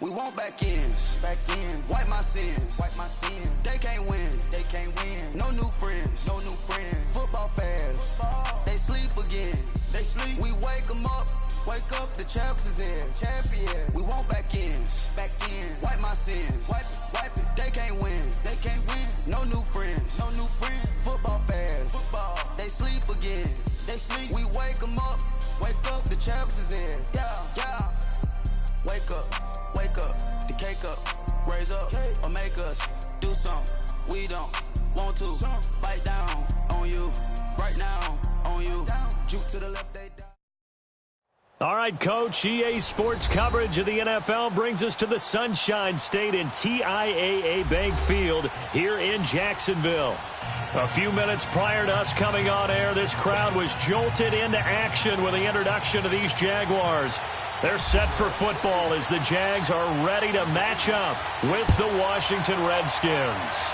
We want back ends, wipe my sins, They can't win, No new friends, Football fans, they sleep again, We wake them up, the champs is in, We want back ends, wipe my sins, wipe it. They can't win, No new friends, Football fans, they sleep again, We wake them up, the champs is in, yeah. Wake up, the cake up, raise up, or make us do something we don't want to. Bite down on you, right now on you. Juke to the left, they down. All right, Coach, EA Sports coverage of the NFL brings us to the Sunshine State in TIAA Bank Field here in Jacksonville. A few minutes prior to us coming on air, this crowd was jolted into action with the introduction of these Jaguars. They're set for football as the Jags are ready to match up with the Washington Redskins.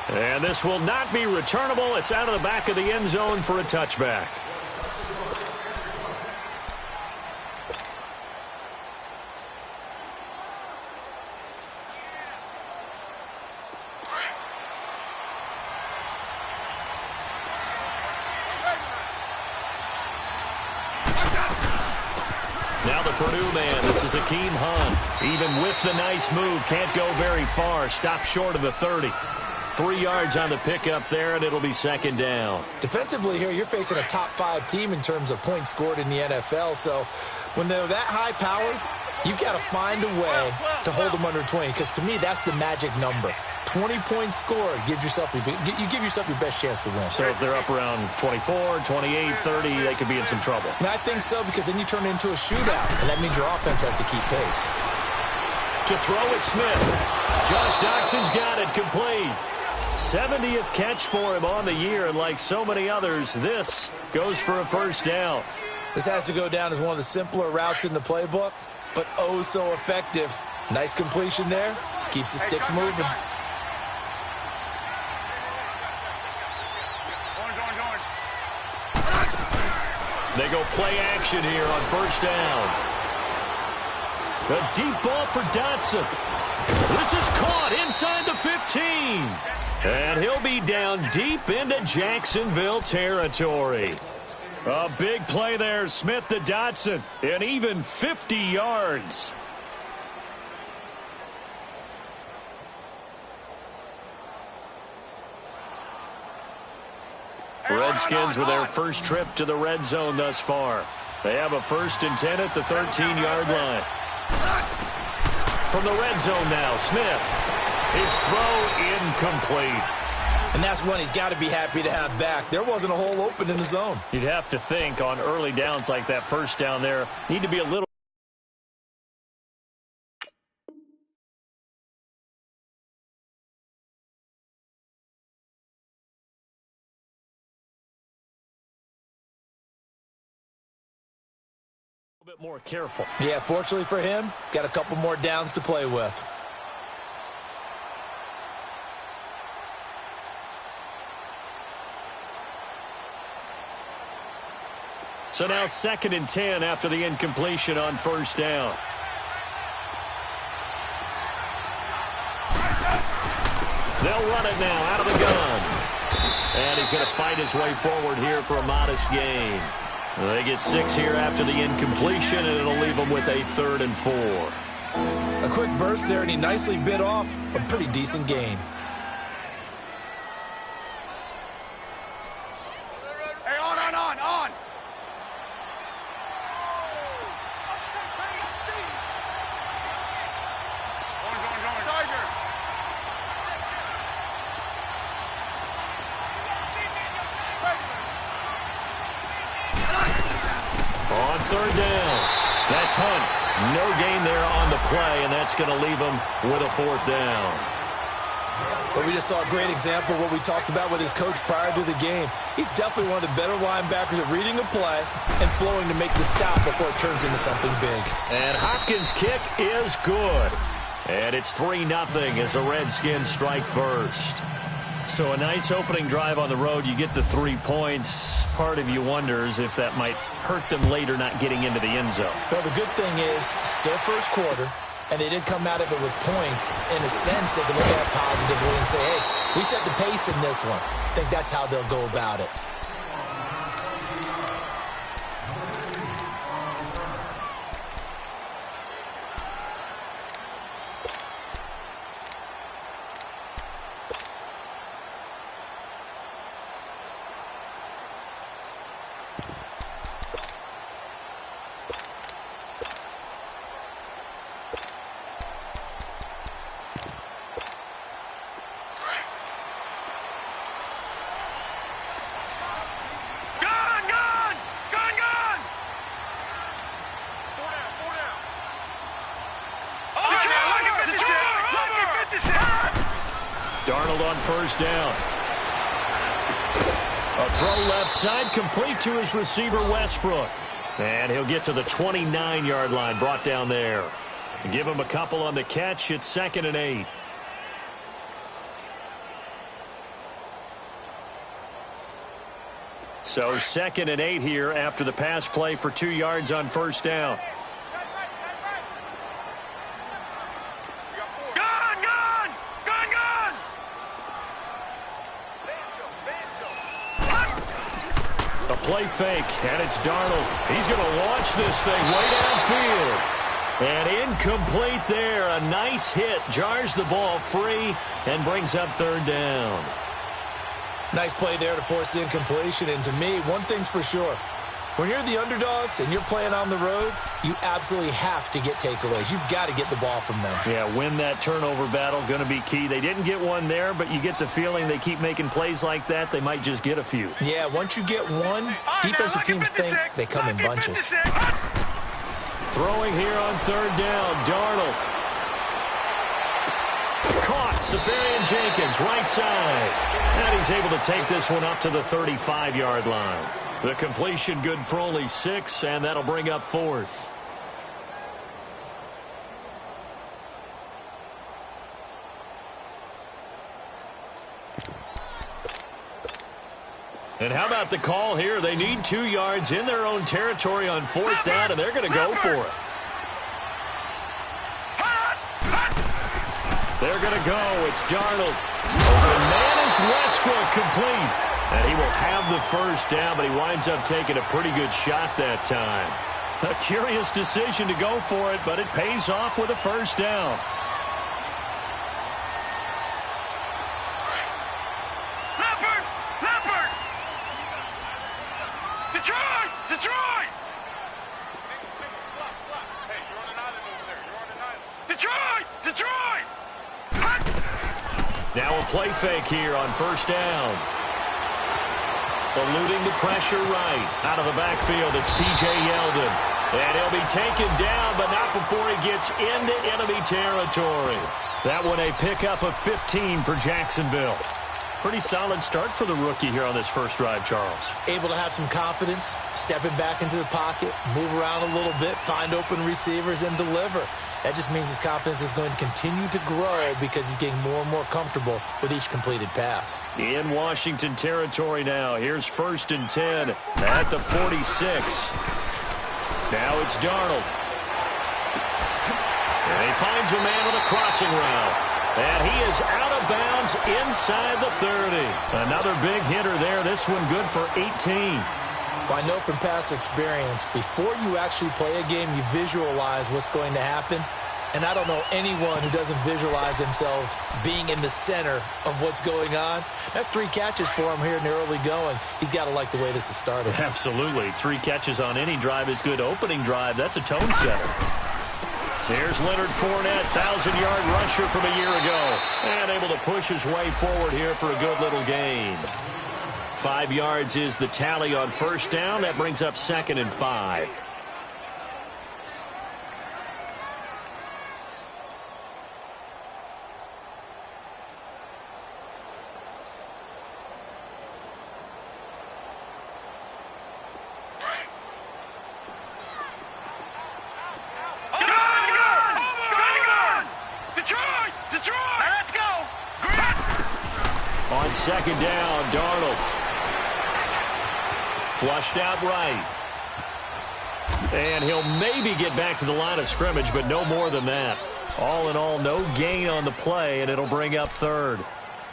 And this will not be returnable. It's out of the back of the end zone for a touchback. Now the Purdue man, this is Akeem Hunt. Even with the nice move, can't go very far. Stopped short of the 30. 3 yards on the pickup there, and it'll be second down. Defensively here, you're facing a top-5 team in terms of points scored in the NFL. So when they're that high-powered, you've got to find a way to hold them under 20. Because to me, that's the magic number. 20 points scored gives yourself you give yourself your best chance to win. So if they're up around 24, 28, 30, they could be in some trouble. And I think so, because then you turn it into a shootout, and that means your offense has to keep pace. To throw is Smith. Josh Doxson's got it complete. 70th catch for him on the year, and like so many others, this goes for a first down. This has to go down as one of the simpler routes in the playbook, but oh so effective. Nice completion there. Keeps the sticks moving. They go play action here on first down. A deep ball for Dotson. This is caught inside the 15. And he'll be down deep into Jacksonville territory. A big play there, Smith to Dotson, and even 50 yards. Redskins with their first trip to the red zone thus far. They have a 1st and 10 at the 13-yard line. From the red zone now, Smith. His throw incomplete. And that's one he's got to be happy to have back. There wasn't a hole open in the zone. You'd have to think on early downs like that first down there, need to be a little bit more careful. Yeah, fortunately for him, got a couple more downs to play with. So now 2nd and 10 after the incompletion on first down. They'll run it now out of the gun. And he's going to fight his way forward here for a modest gain. They get 6 here after the incompletion, and it'll leave them with a 3rd and 4. A quick burst there, and he nicely bit off a pretty decent gain. Hey, on. Tiger. On 3rd down. That's Hunt. No gain there on the play, and that's going to leave him with a 4th down. But we just saw a great example of what we talked about with his coach prior to the game. He's definitely one of the better linebackers at reading a play and flowing to make the stop before it turns into something big. And Hopkins' kick is good. And it's 3-0 as the Redskins strike first. So a nice opening drive on the road. You get the 3 points. Part of you wonders if that might hurt them later not getting into the end zone. Well, the good thing is, still first quarter, and they did come out of it with points. In a sense, they can look at it positively and say, hey, we set the pace in this one. I think that's how they'll go about it. Darnold on first down. A throw left side, complete to his receiver, Westbrook. And he'll get to the 29-yard line, brought down there. Give him a couple on the catch. It's 2nd and 8. So 2nd and 8 here after the pass play for 2 yards on first down. Play fake, and it's Darnold. He's going to launch this thing way downfield. And incomplete there. A nice hit. Jars the ball free and brings up 3rd down. Nice play there to force the incompletion. And to me, one thing's for sure. When you're the underdogs and you're playing on the road, you absolutely have to get takeaways. You've got to get the ball from them. Yeah, win that turnover battle, going to be key. They didn't get one there, but you get the feeling they keep making plays like that, they might just get a few. Yeah, once you get one, defensive teams think they come in bunches. Throwing here on 3rd down, Darnold. Caught, Safarian Jenkins, right side. And he's able to take this one up to the 35-yard line. The completion good for only 6, and that'll bring up 4th. And how about the call here? They need 2 yards in their own territory on 4th down, and they're going to go for it. They're going to go. It's Darnold. The man is Westbrook, complete. And he will have the first down, but he winds up taking a pretty good shot that time. A curious decision to go for it, but it pays off with a first down. Leopard! Detroit! Hey, you're on an island over there. You're on an island. Detroit! Now a play fake here on first down. Eluding the pressure right. Out of the backfield, it's T.J. Yeldon. And he'll be taken down, but not before he gets into enemy territory. That one a pickup of 15 for Jacksonville. Pretty solid start for the rookie here on this first drive, Charles. Able to have some confidence, stepping back into the pocket, move around a little bit, find open receivers, and deliver. That just means his confidence is going to continue to grow because he's getting more and more comfortable with each completed pass. In Washington territory now. Here's 1st and 10 at the 46. Now it's Darnold. And he finds a man with a crossing route. And he is out of bounds inside the 30. Another big hitter there. This one good for 18. Well, I know from past experience, before you actually play a game, you visualize what's going to happen. And I don't know anyone who doesn't visualize themselves being in the center of what's going on. That's 3 catches for him here in the early going. He's got to like the way this has started. Absolutely. 3 catches on any drive is good. Opening drive, that's a tone setter. Here's Leonard Fournette, 1,000-yard rusher from a year ago. And able to push his way forward here for a good little gain. 5 yards is the tally on first down. That brings up 2nd and 5. On second down, Darnold. Flushed out right. And he'll maybe get back to the line of scrimmage, but no more than that. All in all, no gain on the play, and it'll bring up third.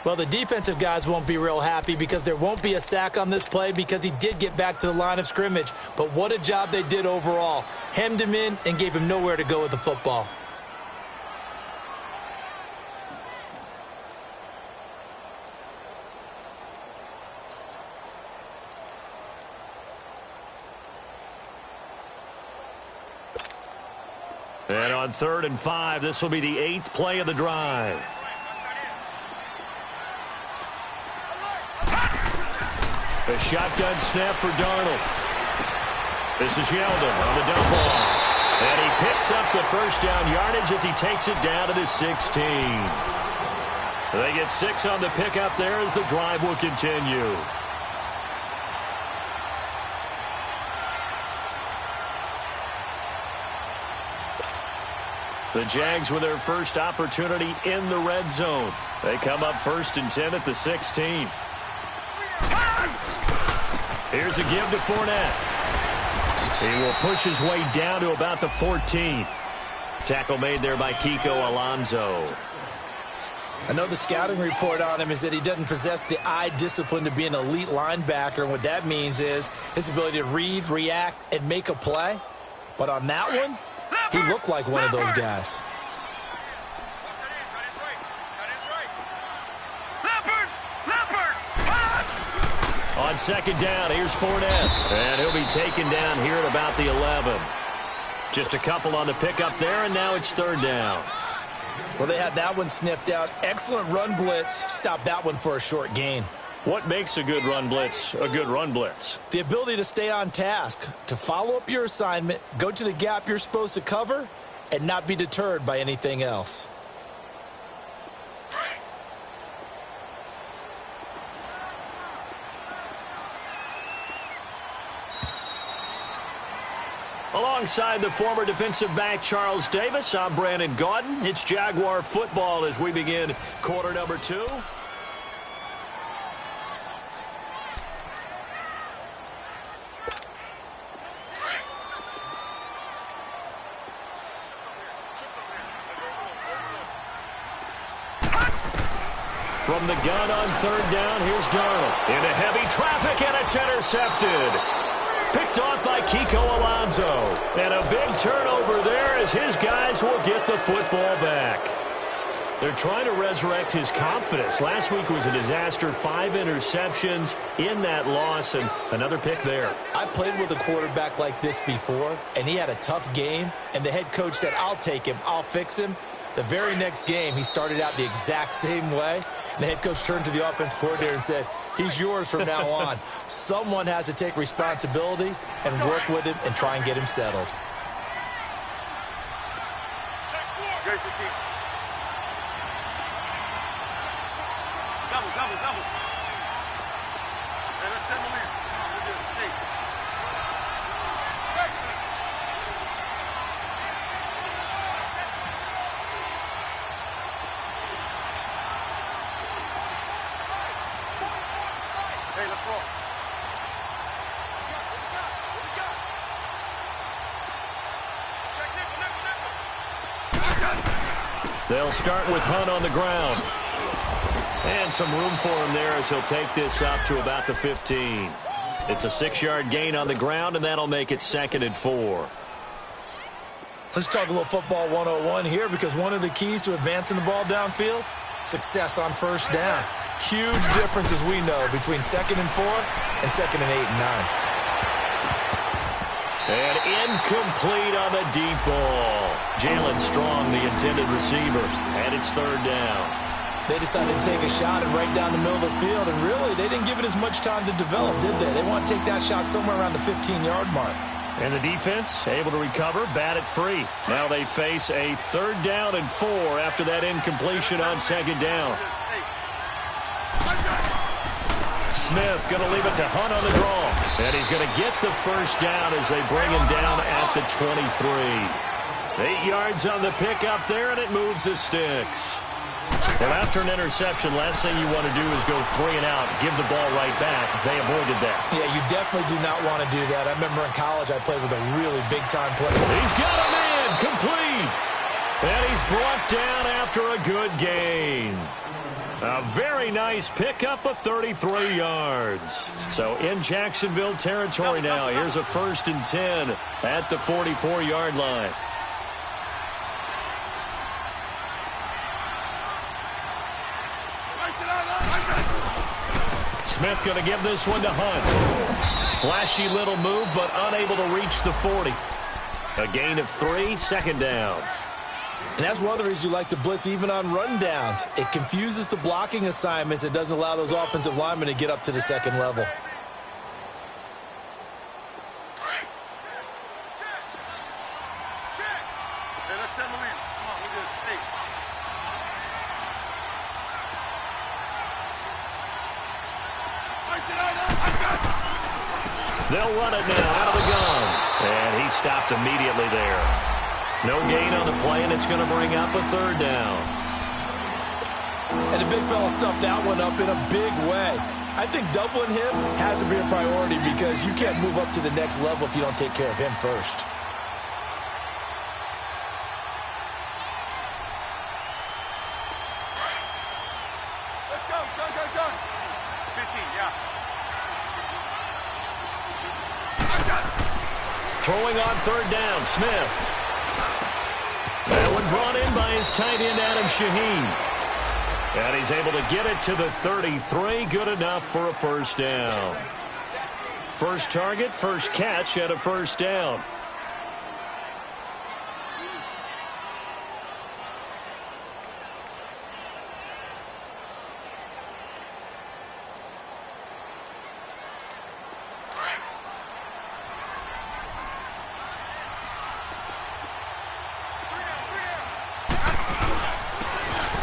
Well, the defensive guys won't be real happy because there won't be a sack on this play because he did get back to the line of scrimmage. But what a job they did overall. Hemmed him in and gave him nowhere to go with the football. And on 3rd and 5, this will be the 8th play of the drive. A shotgun snap for Darnold. This is Yeldon on the dump off. And he picks up the first down yardage as he takes it down to the 16. They get 6 on the pickup there as the drive will continue. The Jags with their first opportunity in the red zone. They come up 1st and 10 at the 16. Here's a give to Fournette. He will push his way down to about the 14. Tackle made there by Kiko Alonso. I know the scouting report on him is that he doesn't possess the eye discipline to be an elite linebacker. And what that means is his ability to read, react, and make a play. But on that one, he looked like one of those guys. On 2nd down, here's Fournette. And he'll be taken down here at about the 11. Just a couple on the pickup there, and now it's 3rd down. Well, they had that one sniffed out. Excellent run blitz. Stopped that one for a short gain. What makes a good run blitz a good run blitz? The ability to stay on task, to follow up your assignment, go to the gap you're supposed to cover, and not be deterred by anything else. Alongside the former defensive back Charles Davis, I'm Brandon Gaudin. It's Jaguar football as we begin quarter number 2. From the gun on 3rd down, here's Darnold. Into heavy traffic, and it's intercepted. Picked off by Kiko Alonso. And a big turnover there as his guys will get the football back. They're trying to resurrect his confidence. Last week was a disaster. 5 interceptions in that loss, and another pick there. I played with a quarterback like this before, and he had a tough game, and the head coach said, I'll take him, I'll fix him. The very next game, he started out the exact same way. And the head coach turned to the offense coordinator and said, he's yours from now on. Someone has to take responsibility and work with him and try and get him settled. Double. Hey, let's send him in. Hey. Hey, let's roll. They'll start with Hunt on the ground. And some room for him there as he'll take this up to about the 15. It's a 6-yard gain on the ground, and that'll make it 2nd and 4. Let's talk a little football 101 here, because one of the keys to advancing the ball downfield, success on 1st down. Huge difference, as we know, between 2nd and 4 and 2nd and 8 and 9. And incomplete on the deep ball. Jalen Strong, the intended receiver, and it's 3rd down. They decided to take a shot and right down the middle of the field, and really, they didn't give it as much time to develop, did they? They want to take that shot somewhere around the 15-yard mark. And the defense able to recover, bat it free. Now they face a 3rd down and 4 after that incompletion on 2nd down. Smith going to leave it to Hunt on the draw. And he's going to get the first down as they bring him down at the 23. 8 yards on the pickup there, and it moves the sticks. Well, after an interception, last thing you want to do is go 3 and out, give the ball right back. They avoided that. Yeah, you definitely do not want to do that. I remember in college I played with a really big-time player. He's got him in, complete. And he's brought down after a good gain. A very nice pickup of 33 yards. So in Jacksonville territory now. Here's a 1st and 10 at the 44-yard line. Smith going to give this one to Hunt. Flashy little move, but unable to reach the 40. A gain of 3, 2nd down. And that's one of the reasons you like to blitz even on rundowns. It confuses the blocking assignments. It doesn't allow those offensive linemen to get up to the 2nd level. They'll run it now out of the gun. And he stopped immediately there. No gain on the play, and it's going to bring up a 3rd down. And the big fella stuffed that one up in a big way. I think doubling him has to be a priority because you can't move up to the next level if you don't take care of him first. Let's go. Done. 15, yeah. Throwing on 3rd down, Smith. That one brought in by his tight end, Adam Shaheen. And he's able to get it to the 33. Good enough for a 1st down. First target, first catch at a 1st down.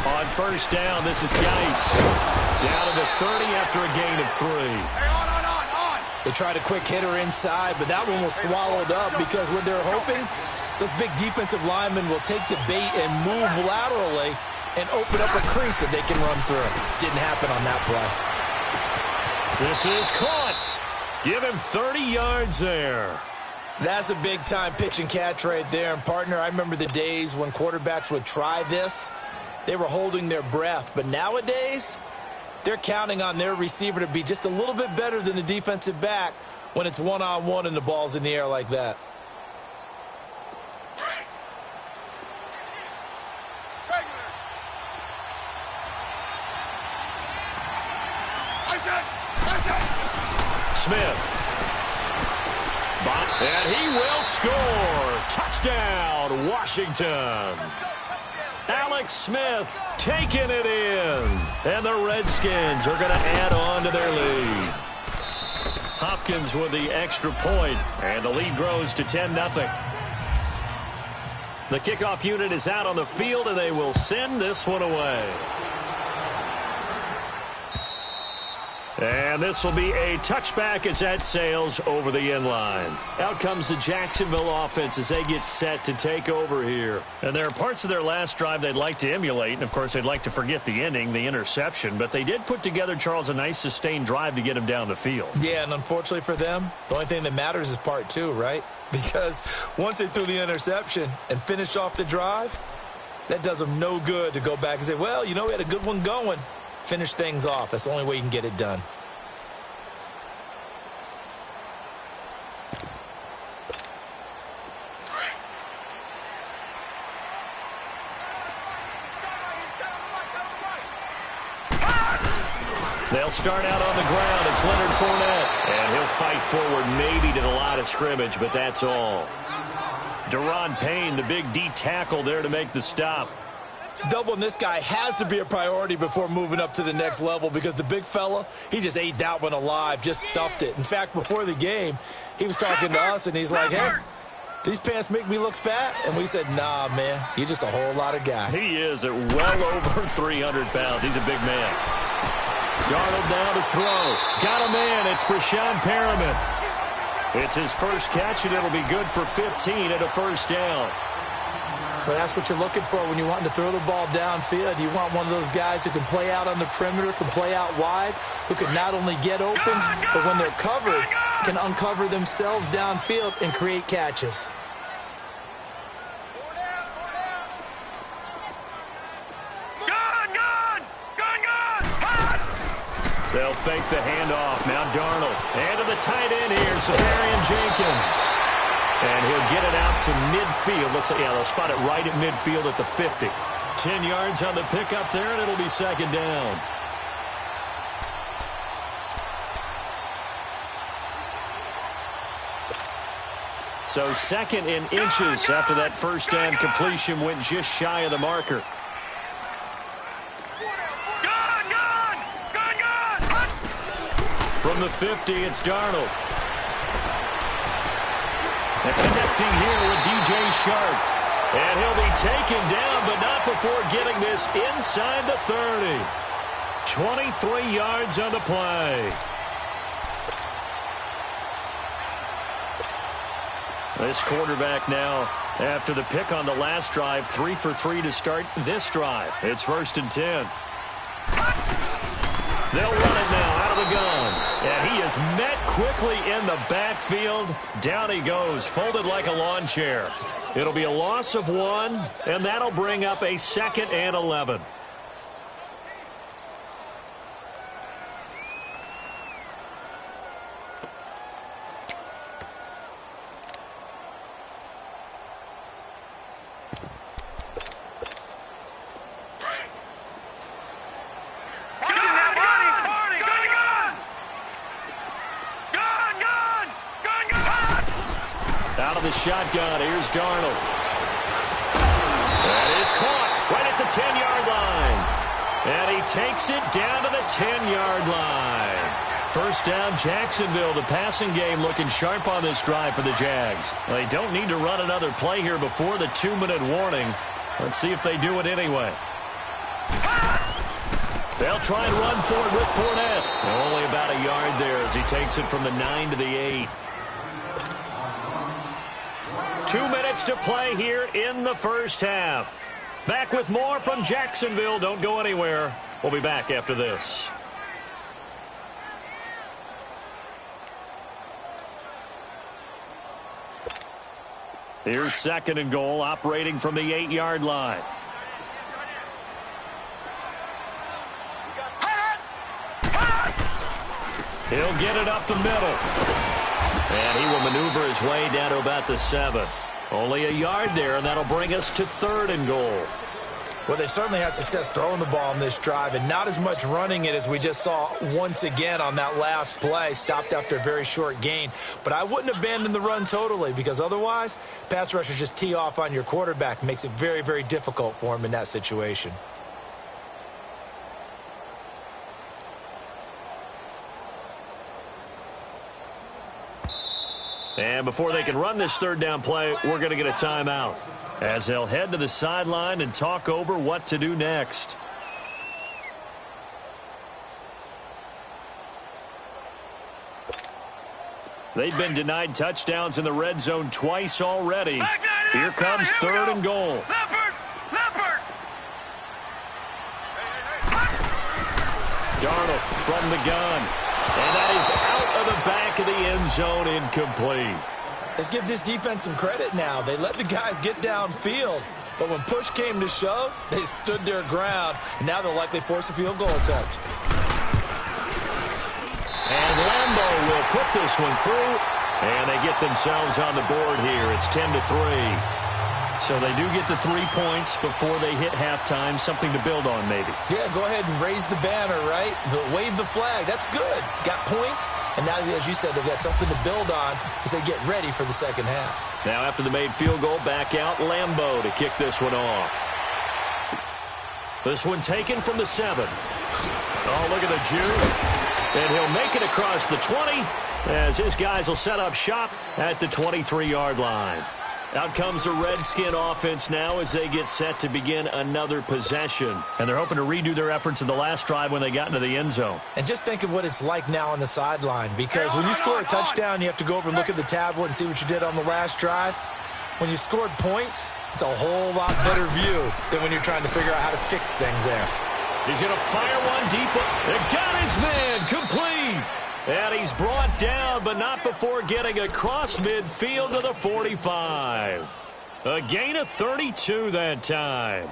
On 1st down, this is Geis. Down to the 30 after a gain of 3. Hey, on. They tried a quick hitter inside, but that one was swallowed up because what they're hoping, those big defensive linemen will take the bait and move laterally and open up a crease that they can run through. Didn't happen on that play. This is caught. Give him 30 yards there. That's a big-time pitch and catch right there. And, partner, I remember the days when quarterbacks would try this. They were holding their breath. But nowadays, they're counting on their receiver to be just a little bit better than the defensive back when it's one-on-one and the ball's in the air like that. Smith. And he will score. Touchdown, Washington. Alex Smith taking it in. And the Redskins are going to add on to their lead. Hopkins with the extra point, and the lead grows to 10-0. The kickoff unit is out on the field, and they will send this one away. And this will be a touchback as that sails over the end line. Out comes the Jacksonville offense as they get set to take over here. And there are parts of their last drive they'd like to emulate. And, of course, they'd like to forget the ending, the interception. But they did put together, Charles, a nice sustained drive to get him down the field. Yeah, and unfortunately for them, the only thing that matters is part 2, right? Because once they threw the interception and finished off the drive, that does them no good to go back and say, well, you know, we had a good one going. Finish things off. That's the only way you can get it done. They'll start out on the ground. It's Leonard Fournette. And he'll fight forward maybe to the line of scrimmage, but that's all. Deron Payne, the big D tackle there to make the stop. Doubling this guy has to be a priority before moving up to the next level because the big fella, he just ate that one alive, just stuffed it. In fact, before the game, he was talking to us, and he's like, hey, these pants make me look fat? And we said, nah, man, you're just a whole lot of guy. He is at well over 300 pounds. He's a big man. Darnold down to throw. Got a man. It's Brashad Perriman. It's his first catch, and it'll be good for 15 at a first down. But that's what you're looking for when you want to throw the ball downfield. You want one of those guys who can play out on the perimeter, can play out wide, who can not only get open, but when they're covered, can uncover themselves downfield and create catches. They'll fake the handoff. Now Darnold. And to the tight end here, Severian Jenkins. And he'll get it out to midfield. Looks like, yeah, they'll spot it right at midfield at the 50. 10 yards on the pickup there, and it'll be second down. So second in inches after that first down completion went just shy of the marker. From the 50, it's Darnold. And connecting here with DJ Sharp. And he'll be taken down, but not before getting this inside the 30. 23 yards on the play. This quarterback now, after the pick on the last drive, 3 for 3 to start this drive. It's 1st and 10. They'll run it now out of the gun. And he is met quickly in the backfield. Down he goes, folded like a lawn chair. It'll be a loss of 1, and that'll bring up a 2nd and 11. Shotgun. Here's Darnold. That is caught right at the 10-yard line. And he takes it down to the 10-yard line. First down, Jacksonville. The passing game looking sharp on this drive for the Jags. They don't need to run another play here before the 2-minute warning. Let's see if they do it anyway. They'll try and run for it with Fournette. Only about a yard there as he takes it from the 9 to the 8. 2 minutes to play here in the first half. Back with more from Jacksonville. Don't go anywhere. We'll be back after this. Here's 2nd and goal, operating from the 8-yard line. He'll get it up the middle. And he will maneuver his way down to about the 7. Only a yard there, and that'll bring us to 3rd and goal. Well, they certainly had success throwing the ball on this drive, and not as much running it as we just saw once again on that last play. Stopped after a very short gain. But I wouldn't abandon the run totally, because otherwise, pass rushers just tee off on your quarterback. Makes it very, very difficult for him in that situation. And before they can run this 3rd down play, we're going to get a timeout as they'll head to the sideline and talk over what to do next. They've been denied touchdowns in the red zone twice already. Here comes 3rd and goal. Darnold from the gun. And that is out of the back of the end zone, incomplete. Let's give this defense some credit now. They let the guys get downfield, but when push came to shove, they stood their ground, and now they'll likely force a field goal attempt. And Lambo will put this one through, and they get themselves on the board here. It's 10-3. So they do get the 3 points before they hit halftime. Something to build on, maybe. Yeah, go ahead and raise the banner, right? Wave the flag. That's good. Got points, and now, as you said, they've got something to build on as they get ready for the second half. Now, after the made field goal, back out Lambo to kick this one off. This one taken from the 7. Oh, look at the juke. And he'll make it across the 20 as his guys will set up shop at the 23-yard line. Out comes the Redskin offense now as they get set to begin another possession. And they're hoping to redo their efforts in the last drive when they got into the end zone. And just think of what it's like now on the sideline, because when you score a touchdown, you have to go over and look at the tablet and see what you did on the last drive. When you scored points, It's a whole lot better view than when you're trying to figure out how to fix things there. He's going to fire one deep. It got his man complete. And he's brought down, but not before getting across midfield to the 45. A gain of 32 that time.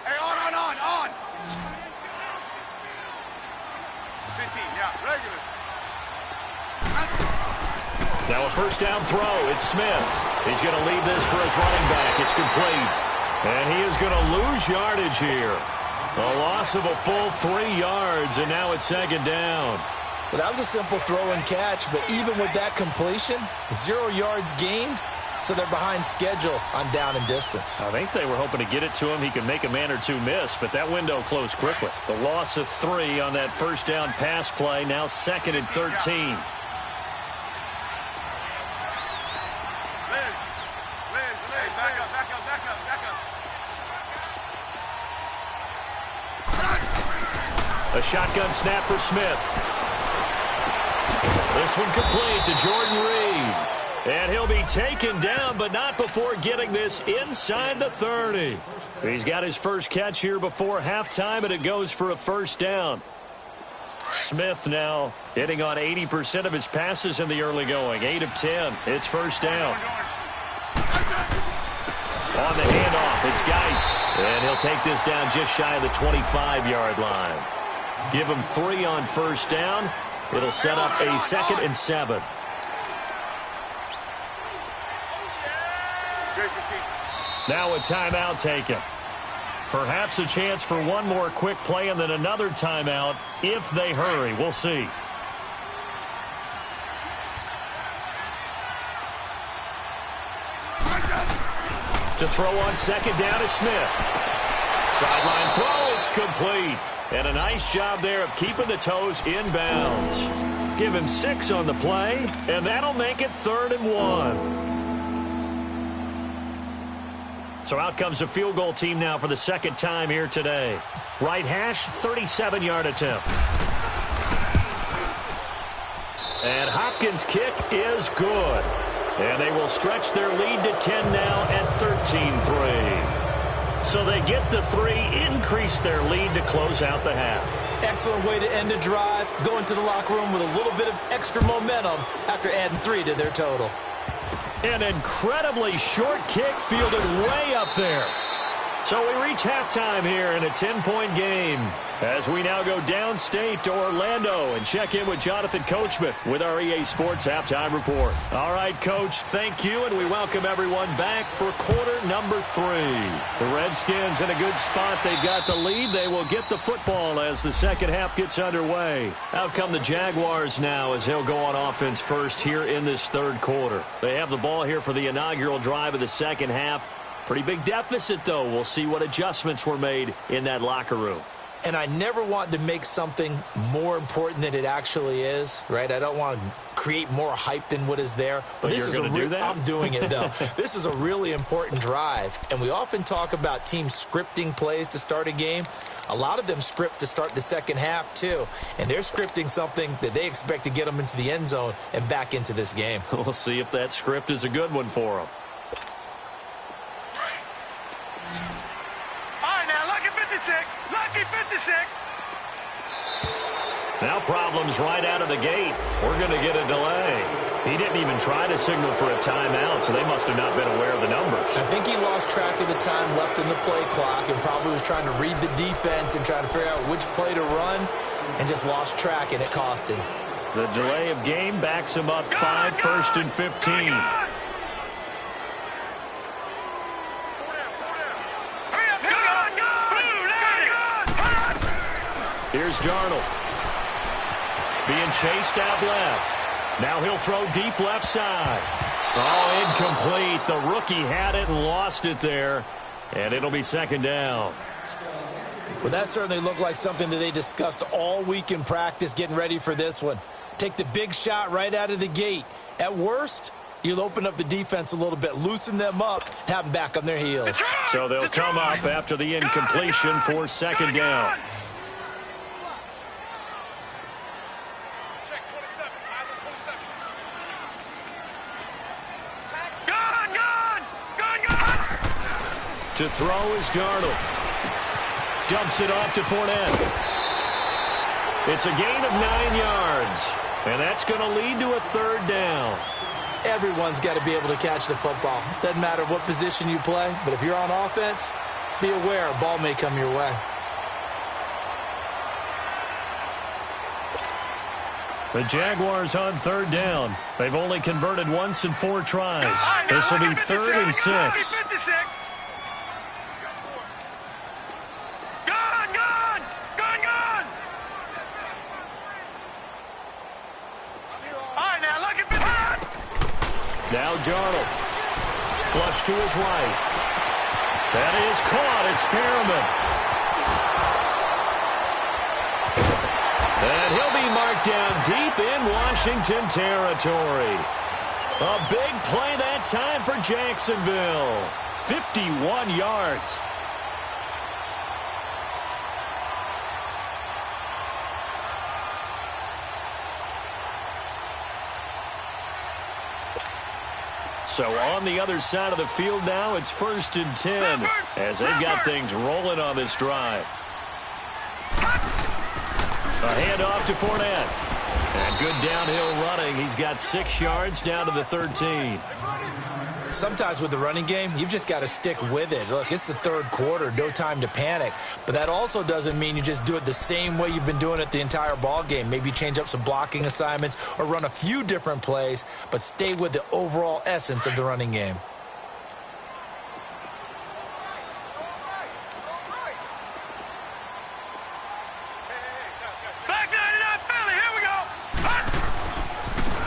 Hey, on. 15, yeah, regular. Now a first down throw. It's Smith. He's going to leave this for his running back. It's complete. And he is going to lose yardage here. A loss of a full 3 yards, and now it's second down. Well, that was a simple throw and catch, but even with that completion, 0 yards gained, so they're behind schedule on down and distance. I think they were hoping to get it to him. He could make a man or two miss, but that window closed quickly. The loss of 3 on that first down pass play, now 2nd and 13. A shotgun snap for Smith. This one complete to Jordan Reed. And he'll be taken down, but not before getting this inside the 30. He's got his first catch here before halftime, and it goes for a first down. Smith now hitting on 80% of his passes in the early going. 8 of 10. It's first down. On the handoff, it's Geis. And he'll take this down just shy of the 25-yard line. Give him 3 on first down. It'll set up a 2nd and 7. Now a timeout taken. Perhaps a chance for one more quick play and then another timeout if they hurry. We'll see. To throw on second down is Smith. Sideline throw, it's complete. And a nice job there of keeping the toes in bounds. Give him 6 on the play, and that'll make it 3rd and 1. So out comes a field goal team now for the second time here today. Right hash, 37-yard attempt. And Hopkins' kick is good. And they will stretch their lead to 10 now at 13-3. So they get the 3, increase their lead to close out the half. Excellent way to end a drive. Go into the locker room with a little bit of extra momentum after adding 3 to their total. An incredibly short kick fielded way up there. So we reach halftime here in a 10-point game as we now go downstate to Orlando and check in with Jonathan Coachman with our EA Sports Halftime Report. All right, Coach, thank you, and we welcome everyone back for quarter number 3. The Redskins in a good spot. They've got the lead. They will get the football as the second half gets underway. Out come the Jaguars now as they'll go on offense first here in this third quarter. They have the ball here for the inaugural drive of the second half. Pretty big deficit, though. We'll see what adjustments were made in that locker room. And I never want to make something more important than it actually is, right? I don't want to create more hype than what is there. But this is do that? I'm doing it, though. This is a really important drive. And we often talk about teams scripting plays to start a game. A lot of them script to start the second half, too. And they're scripting something that they expect to get them into the end zone and back into this game. We'll see if that script is a good one for them. Lucky 56. Now problems right out of the gate. We're going to get a delay. He didn't even try to signal for a timeout, so they must have not been aware of the numbers. I think he lost track of the time left in the play clock and probably was trying to read the defense and trying to figure out which play to run and just lost track, and it cost him. The delay of game backs him up 5, 1st and 15. Here's Darnold. Being chased out left. Now he'll throw deep left side. Oh, incomplete. The rookie had it and lost it there. And it'll be second down. Well, that certainly looked like something that they discussed all week in practice getting ready for this one. Take the big shot right out of the gate. At worst, you'll open up the defense a little bit, loosen them up, have them back on their heels. So they'll come up after the incompletion for second down. To throw is Darnold. Dumps it off to Fournette. It's a gain of 9 yards. And that's going to lead to a third down. Everyone's got to be able to catch the football. Doesn't matter what position you play, but if you're on offense, be aware a ball may come your way. The Jaguars on third down. They've only converted once in 4 tries. This will be 3rd and 6. Now Darnold. Flush to his right. That is caught. It's Perriman. And he'll be marked down deep in Washington territory. A big play that time for Jacksonville. 51 yards. So on the other side of the field now, it's 1st and 10 as they've got things rolling on this drive. A handoff to Fournette. And good downhill running. He's got 6 yards down to the 13. Sometimes with the running game, you've just got to stick with it. Look, it's the 3rd quarter, no time to panic. But that also doesn't mean you just do it the same way you've been doing it the entire ball game. Maybe change up some blocking assignments or run a few different plays, but stay with the overall essence of the running game.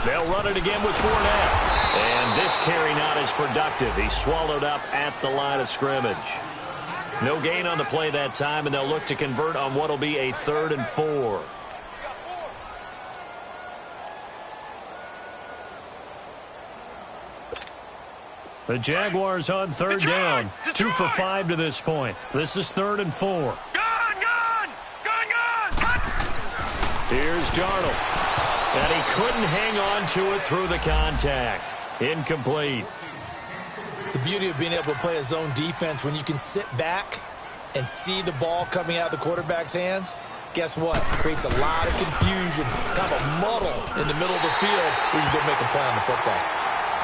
They'll run it again with Fournette. And this carry not as productive. He's swallowed up at the line of scrimmage. No gain on the play that time, and they'll look to convert on what will be a 3rd and 4. The Jaguars on 3rd down. 2 for 5 to this point. This is 3rd and 4. Here's Darnold. And he couldn't hang on to it through the contact. Incomplete. The beauty of being able to play a zone defense when you can sit back and see the ball coming out of the quarterback's hands, guess what? It creates a lot of confusion, kind of a muddle in the middle of the field where you go make a play on the football.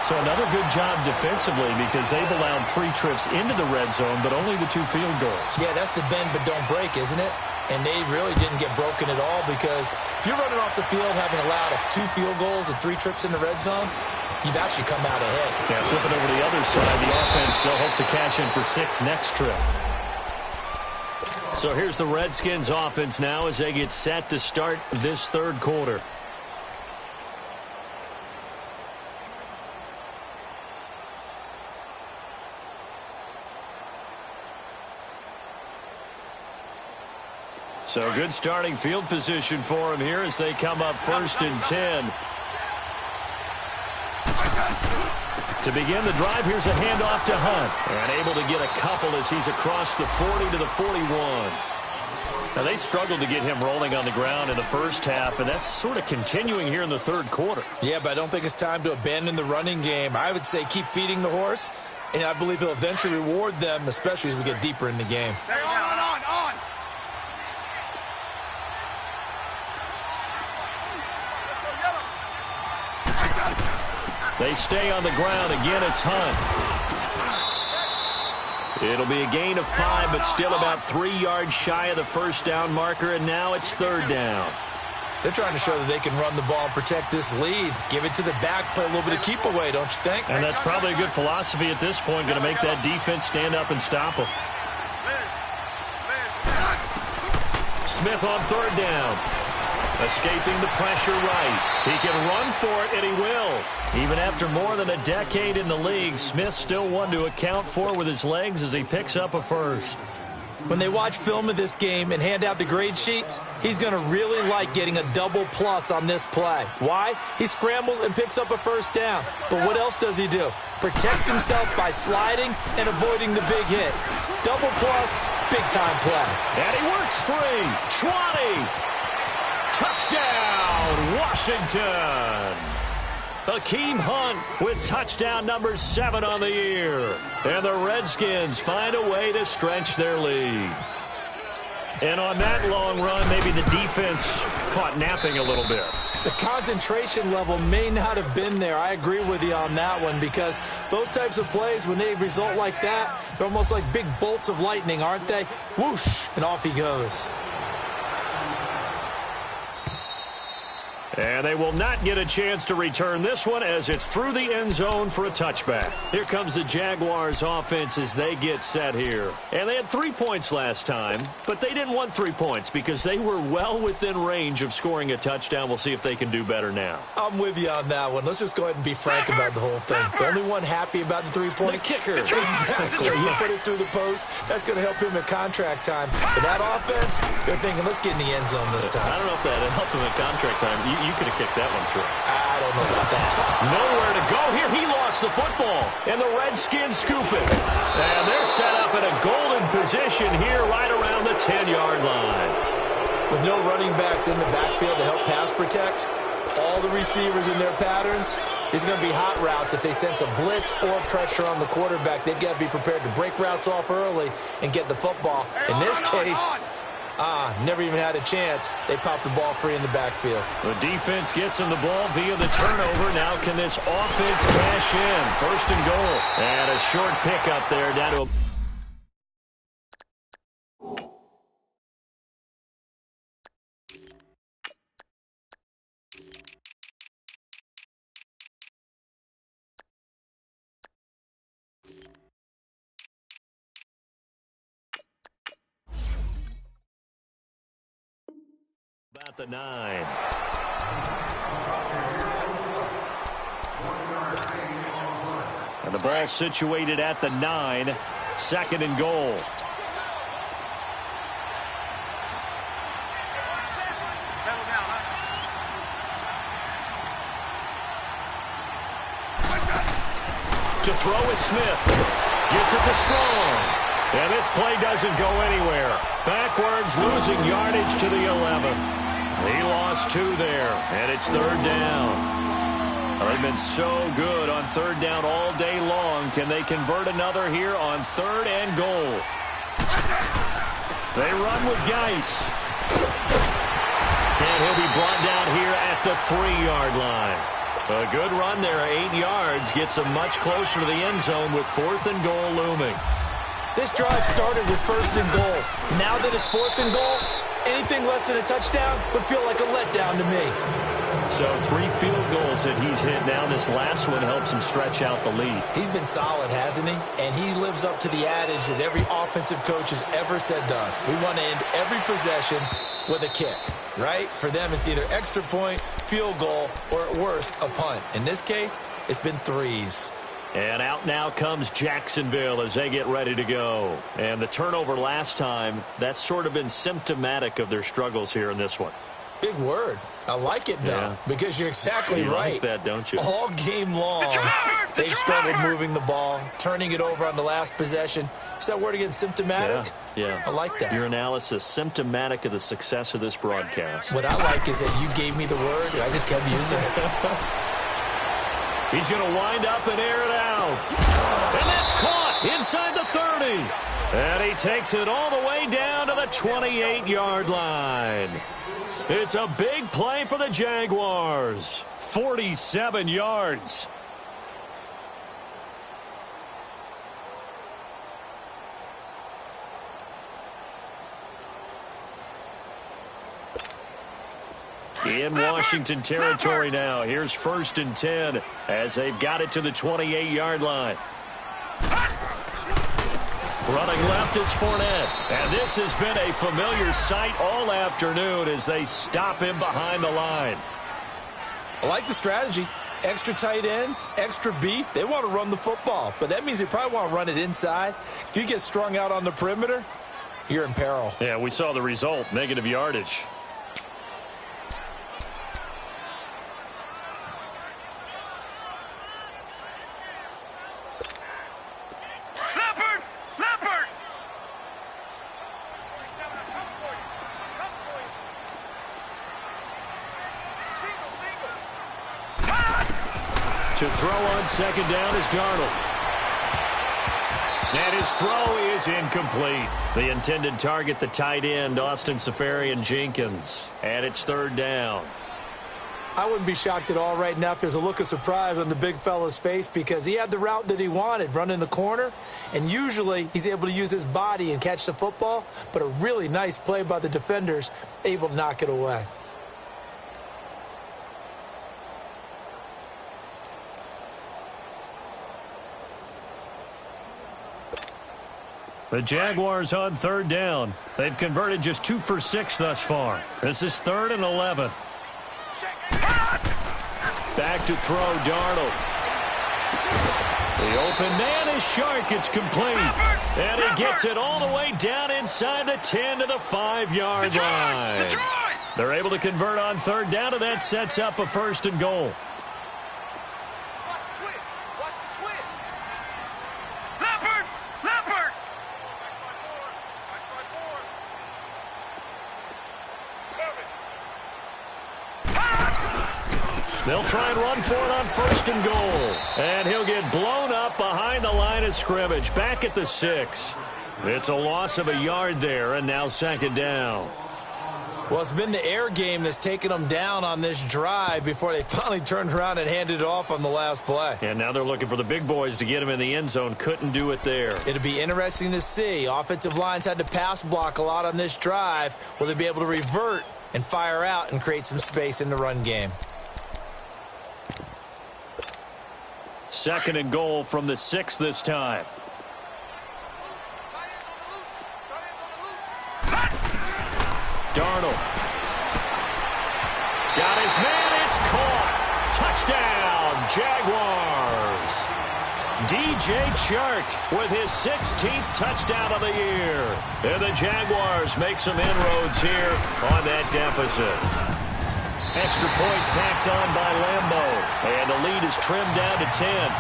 So another good job defensively because they've allowed 3 trips into the red zone, but only the 2 field goals. Yeah, that's the bend but don't break, isn't it? And they really didn't get broken at all because if you're running off the field having allowed 2 field goals and 3 trips in the red zone, you've actually come out ahead. Yeah, flipping over to the other side, the offense, they'll hope to cash in for 6 next trip. So here's the Redskins offense now as they get set to start this 3rd quarter. So good starting field position for him here as they come up 1st and 10. To begin the drive, here's a handoff to Hunt. And able to get a couple as he's across the 40 to the 41. Now, they struggled to get him rolling on the ground in the first half, and that's sort of continuing here in the 3rd quarter. Yeah, but I don't think it's time to abandon the running game. I would say keep feeding the horse, and I believe he'll eventually reward them, especially as we get deeper in the game. On. They stay on the ground. Again, it's Hunt. It'll be a gain of 5, but still about 3 yards shy of the 1st down marker, and now it's 3rd down. They're trying to show that they can run the ball and protect this lead. Give it to the backs, play a little bit of keep away, don't you think? And that's probably a good philosophy at this point, going to make that defense stand up and stop them. Smith on 3rd down. Escaping the pressure right. He can run for it, and he will. Even after more than a decade in the league, Smith's still one to account for with his legs as he picks up a 1st. When they watch film of this game and hand out the grade sheets, he's going to really like getting a double plus on this play. Why? He scrambles and picks up a 1st down. But what else does he do? Protects himself by sliding and avoiding the big hit. Double plus, big-time play. And he works free. 20. Touchdown, Washington. Akeem Hunt with touchdown number 7 on the year. And the Redskins find a way to stretch their lead. And on that long run, maybe the defense caught napping a little bit. The concentration level may not have been there. I agree with you on that one, because those types of plays, when they result like that, they're almost like big bolts of lightning, aren't they? Whoosh, and off he goes. And they will not get a chance to return this one as it's through the end zone for a touchback. Here comes the Jaguars offense as they get set here. And they had 3 points last time, but they didn't want 3 points because they were well within range of scoring a touchdown. We'll see if they can do better now. I'm with you on that one. Let's just go ahead and be frank about the whole thing. The only one happy about the 3-point? The kicker. Exactly. He put it through the post. That's going to help him at contract time. But that offense, they're thinking, let's get in the end zone this time. I don't know if that helped him at contract time. You could have kicked that one through. I don't know about that. Nowhere to go here. He lost the football. And the Redskins scoop it. And they're set up in a golden position here right around the 10-yard line. With no running backs in the backfield to help pass protect, all the receivers in their patterns, these are going to be hot routes. If they sense a blitz or pressure on the quarterback, they've got to be prepared to break routes off early and get the football. In this case, never even had a chance. They popped the ball free in the backfield. The defense gets him the ball via the turnover. Now can this offense cash in? First and goal. And a short pickup there down to a... About the 9. And the ball situated at the 9. Second and goal. Settle down, To throw is Smith. Gets it to Strong. And this play doesn't go anywhere. Backwards, losing yardage to the 11. He lost 2 there, and it's third down. They've been so good on third down all day long. Can they convert another here on third and goal? They run with Geis. And he'll be brought down here at the 3-yard line. A good run there, 8 yards, gets them much closer to the end zone with fourth and goal looming. This drive started with first and goal. Now that it's fourth and goal, anything less than a touchdown would feel like a letdown to me. So 3 field goals that he's hit now. This last one helps him stretch out the lead. He's been solid, hasn't he? And he lives up to the adage that every offensive coach has ever said to us. We want to end every possession with a kick, right? For them, it's either extra point, field goal, or at worst, a punt. In this case, it's been 3s. And out now comes Jacksonville as they get ready to go. And the turnover last time, that's sort of been symptomatic of their struggles here in this one. Big word. I like it, though, because you're exactly right. You like that, don't you? All game long, they've struggled moving the ball, turning it over on the last possession. Is that word again, symptomatic? Yeah. I like that. Your analysis, symptomatic of the success of this broadcast. What I like is that you gave me the word, and I just kept using it. He's going to wind up and air it out. And that's caught inside the 30. And he takes it all the way down to the 28-yard line. It's a big play for the Jaguars. 47 yards. In Washington territory now. Here's first and 10 as they've got it to the 28-yard line. Running left, it's Fournette. And this has been a familiar sight all afternoon as they stop him behind the line. I like the strategy. Extra tight ends, extra beef. They want to run the football, but that means they probably want to run it inside. If you get strung out on the perimeter, you're in peril. Yeah, we saw the result, negative yardage. To throw on second down is Darnold. And his throw is incomplete. The intended target, the tight end, Austin Seferian-Jenkins. And it's third down. I wouldn't be shocked at all right now if there's a look of surprise on the big fella's face because he had the route that he wanted, running the corner, and usually he's able to use his body and catch the football, but a really nice play by the defenders, able to knock it away. The Jaguars on third down. They've converted just 2 for 6 thus far. This is 3rd and 11. Back to throw, Darnold. The open man is Shark. It's complete. And he gets it all the way down inside the 10 to the 5-yard line. They're able to convert on third down, and that sets up a 1st and goal. They'll try and run for it on 1st and goal. And he'll get blown up behind the line of scrimmage. Back at the 6. It's a loss of a yard there, and now 2nd down. Well, it's been the air game that's taken them down on this drive before they finally turned around and handed it off on the last play. And now they're looking for the big boys to get him in the end zone. Couldn't do it there. It'll be interesting to see. Offensive lines had to pass block a lot on this drive. Will they be able to revert and fire out and create some space in the run game? 2nd and goal from the 6 this time. Darnold. Got his man. It's caught. Touchdown, Jaguars. DJ Chark with his 16th touchdown of the year. And the Jaguars make some inroads here on that deficit. Extra point tacked on by Lambeau. And the lead is trimmed down to 10.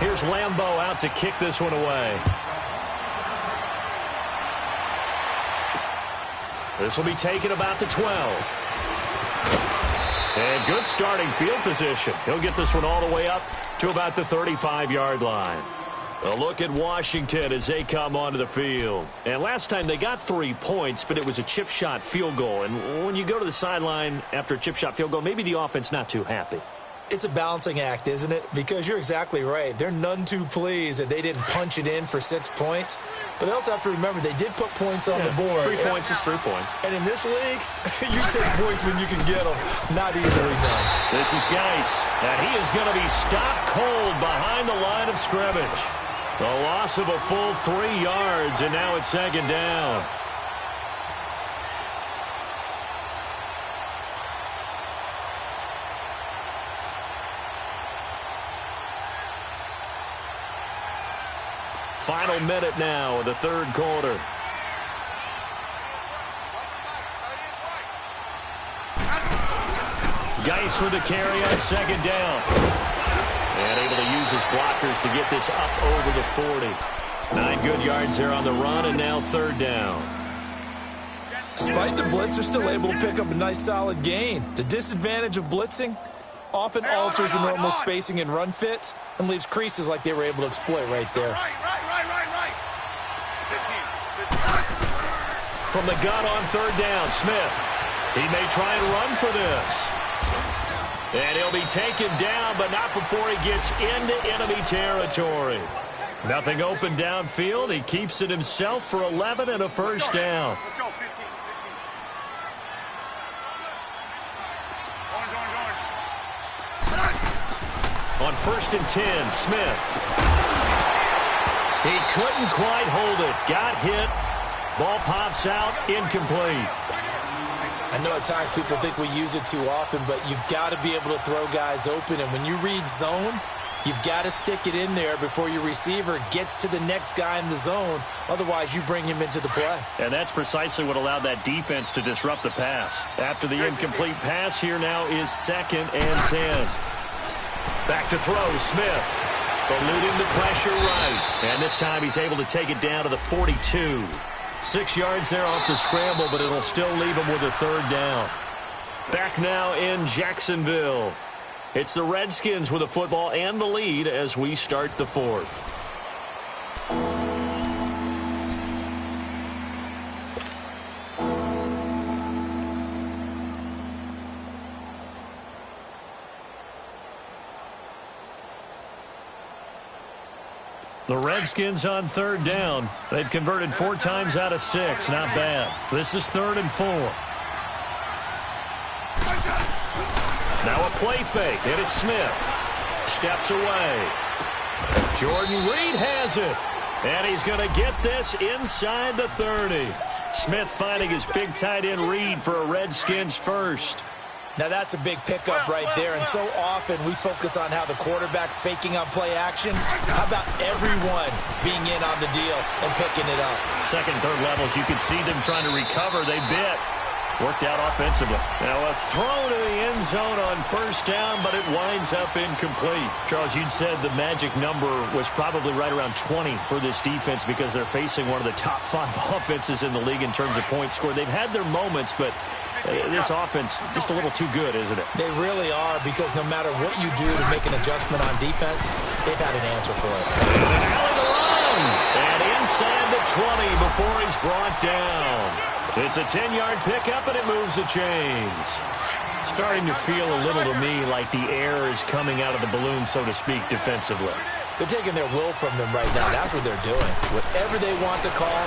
Here's Lambeau out to kick this one away. This will be taken about the 12. And good starting field position. He'll get this one all the way up to about the 35-yard line. A look at Washington as they come onto the field. And last time they got 3 points, but it was a chip shot field goal. And when you go to the sideline after a chip shot field goal, maybe the offense not too happy. It's a balancing act, isn't it? Because you're exactly right. They're none too pleased that they didn't punch it in for 6 points. But they also have to remember they did put points on the board. 3 points is 3 points. And in this league, you take points when you can get them. Not easily done. This is Geis. And he is going to be stopped cold behind the line of scrimmage. The loss of a full 3 yards, and now it's 2nd down. Final minute now of the 3rd quarter. Geis with the carry on 2nd down. And able to use his blockers to get this up over the 40. 9 good yards there on the run, and now 3rd down. Despite the blitz, they're still able to pick up a nice solid gain. The disadvantage of blitzing often alters the normal spacing and run fits and leaves creases like they were able to exploit right there. Right. From the gun on 3rd down, Smith. He may try and run for this. And he'll be taken down, but not before he gets into enemy territory. Nothing open downfield. He keeps it himself for 11 and a 1st down. Let's go, 15. On 1st and 10, Smith. He couldn't quite hold it. Got hit. Ball pops out, incomplete. I know at times people think we use it too often, but you've got to be able to throw guys open. And when you read zone, you've got to stick it in there before your receiver gets to the next guy in the zone. Otherwise, you bring him into the play. And that's precisely what allowed that defense to disrupt the pass. After the incomplete pass, here now is 2nd and 10. Back to throw, Smith. Eluding the pressure right. And this time he's able to take it down to the 42. 6 yards there off the scramble, but it'll still leave him with a 3rd down. Back now in Jacksonville. It's the Redskins with the football and the lead as we start the fourth. The Redskins on third down. They've converted 4 times out of 6. Not bad. This is 3rd and 4. Now a play fake, and it's Smith. Steps away. Jordan Reed has it. And he's going to get this inside the 30. Smith finding his big tight end Reed for a Redskins first. Now that's a big pickup right there, and so often we focus on how the quarterback's faking on play action. How about everyone being in on the deal and picking it up? Second, third levels, you could see them trying to recover. They bit. Worked out offensively. Now a throw to the end zone on first down, but it winds up incomplete. Charles, you'd said the magic number was probably right around 20 for this defense because they're facing one of the top 5 offenses in the league in terms of points scored. They've had their moments, but this offense just a little too good, isn't it? They really are, because no matter what you do to make an adjustment on defense, they've had an answer for it. And an alley to run. And inside the 20 before he's brought down. It's a 10-yard pickup, and it moves the chains. Starting to feel a little to me like the air is coming out of the balloon, so to speak, defensively. They're taking their will from them right now. That's what they're doing. Whatever they want to call,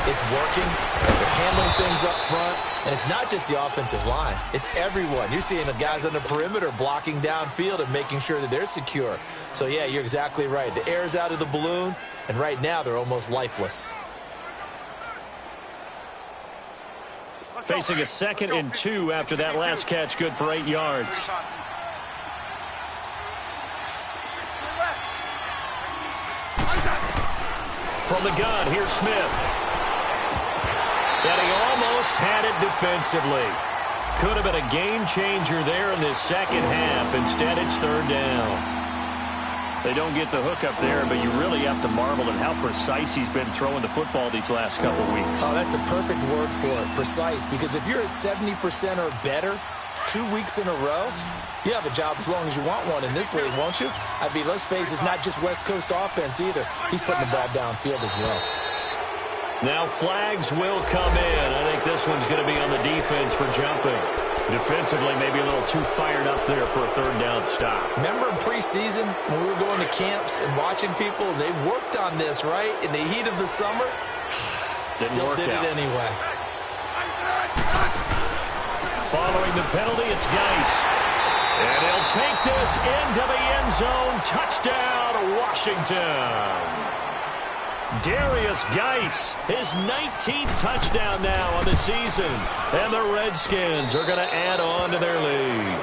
it's working. They're handling things up front. And it's not just the offensive line. It's everyone. You're seeing the guys on the perimeter blocking downfield and making sure that they're secure. So, yeah, you're exactly right. The air's out of the balloon, and right now they're almost lifeless. Facing a 2nd and 2 after that last catch, good for 8 yards. From the gun, here's Smith. And he almost had it defensively. Could have been a game changer there in this second half. Instead, it's 3rd down. They don't get the hook up there, but you really have to marvel at how precise he's been throwing the football these last couple weeks. Oh, that's the perfect word for it, precise. Because if you're at 70% or better 2 weeks in a row, you have a job as long as you want one in this league, won't you? I mean, let's face it, it's not just West Coast offense either. He's putting the ball downfield as well. Now flags will come in. I think this one's going to be on the defense for jumping. Defensively, maybe a little too fired up there for a 3rd down stop. Remember in preseason when we were going to camps and watching people, they worked on this, right? In the heat of the summer, still did it anyway. Following the penalty, it's Geis. And he'll take this into the end zone. Touchdown, Washington. Darius Geis, his 19th touchdown now on the season. And the Redskins are going to add on to their lead.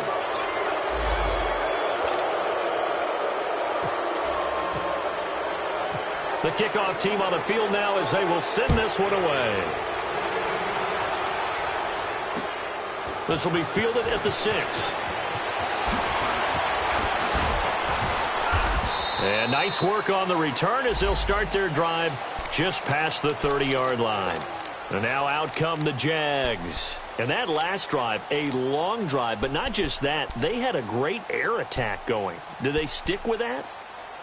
The kickoff team on the field now as they will send this one away. This will be fielded at the 6. And nice work on the return as they'll start their drive just past the 30-yard line. And now out come the Jags. And that last drive, a long drive, but not just that. They had a great air attack going. Do they stick with that?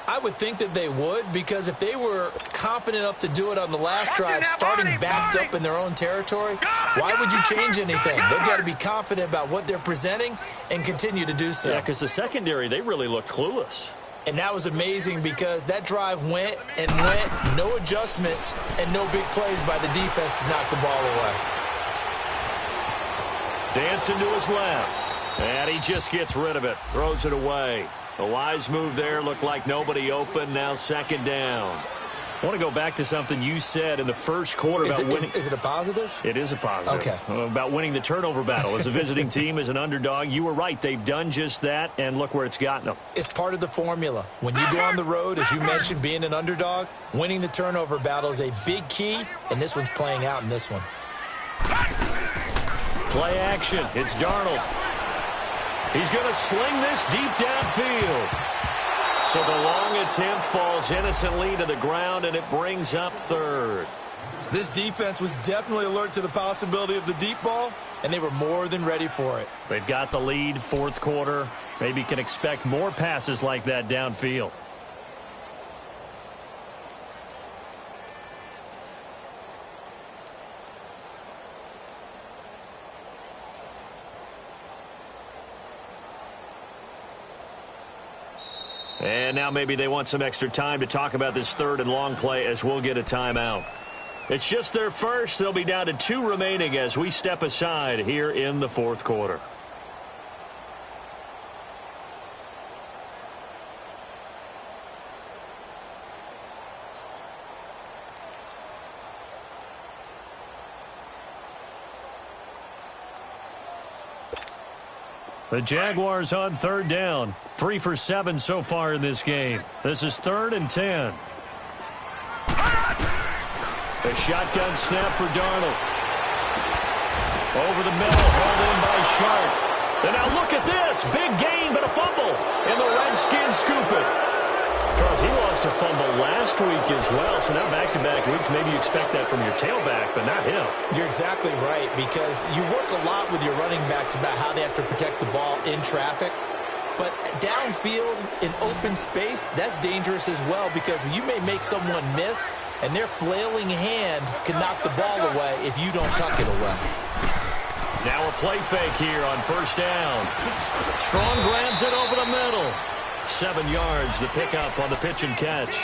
I would think that they would, because if they were confident enough to do it on the last drive, starting backed up in their own territory, why would you change anything? They've got to be confident about what they're presenting and continue to do so. Yeah, because the secondary, they really looked clueless. And that was amazing because that drive went and went, no adjustments and no big plays by the defense to knock the ball away. Dancing to his left. And he just gets rid of it, throws it away. A wise move there, looked like nobody open, now 2nd down. I want to go back to something you said in the first quarter about winning. Is it a positive? It is a positive. Okay. About winning the turnover battle. As a visiting team, as an underdog, you were right. They've done just that, and look where it's gotten them. It's part of the formula. When you go on the road, as you mentioned, being an underdog, winning the turnover battle is a big key, and this one's playing out in this one. Play action. It's Darnold. He's going to sling this deep downfield. So the long attempt falls innocently to the ground, and it brings up 3rd. This defense was definitely alert to the possibility of the deep ball, and they were more than ready for it. They've got the lead, fourth quarter. Maybe can expect more passes like that downfield. And now maybe they want some extra time to talk about this third and long play as we'll get a timeout. It's just their first. They'll be down to 2 remaining as we step aside here in the fourth quarter. The Jaguars on third down. 3 for 7 so far in this game. This is 3rd and 10. A shotgun snap for Darnold. Over the middle, hauled in by Sharp. And now look at this. Big gain, but a fumble. And the Redskins scoop it. Charles, he lost a fumble last week as well, so now back-to-back weeks, maybe you expect that from your tailback, but not him. You're exactly right, because you work a lot with your running backs about how they have to protect the ball in traffic. But downfield, in open space, that's dangerous as well, because you may make someone miss, and their flailing hand can knock the ball away if you don't tuck it away. Now a play fake here on first down. Strong grabs it over the middle. 7 yards, the pickup on the pitch and catch.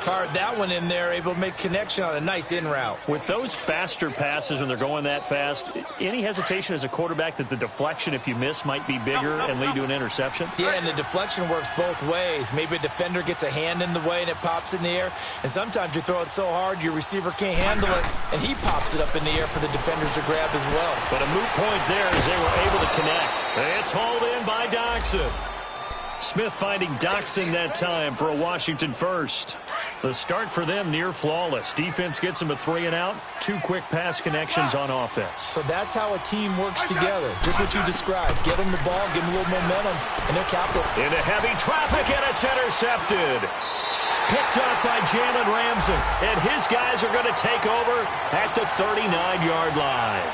Fired that one in there, able to make connection on a nice in route. With those faster passes when they're going that fast, any hesitation as a quarterback that the deflection, if you miss, might be bigger and lead to an interception? Yeah, and the deflection works both ways. Maybe a defender gets a hand in the way and it pops in the air. And sometimes you throw it so hard your receiver can't handle it, and he pops it up in the air for the defenders to grab as well. But a moot point there as they were able to connect. It's hauled in by Doxson. Smith finding Doxson that time for a Washington first. The start for them near flawless. Defense gets them a 3 and out. 2 quick pass connections on offense. So that's how a team works together. Just what you described. Get them the ball, give them a little momentum, and they're capital. Into heavy traffic, and it's intercepted. Picked up by Jalen Ramsey. And his guys are going to take over at the 39-yard line.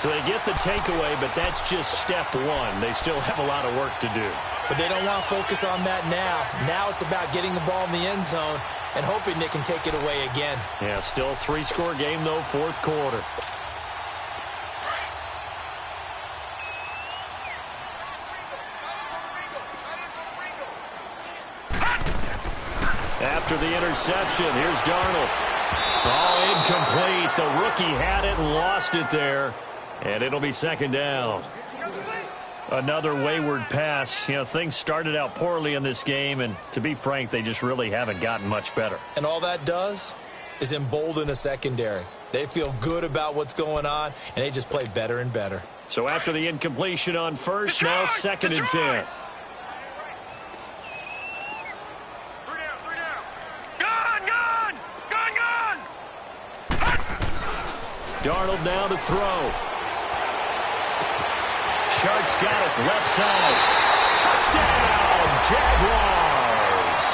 So they get the takeaway, but that's just step 1. They still have a lot of work to do. But they don't want to focus on that now. Now it's about getting the ball in the end zone and hoping they can take it away again. Yeah, still 3-score game, though, fourth quarter. After the interception, here's Darnold. Oh, incomplete. The rookie had it and lost it there. And it'll be second down. Another wayward pass. You know, things started out poorly in this game, and to be frank, they just really haven't gotten much better. And all that does is embolden a secondary. They feel good about what's going on, and they just play better and better. So after the incompletion on first, now 2nd and 10. 3 down. Gun. Darnold now to throw. Shark's got it, left side. Touchdown, Jaguars.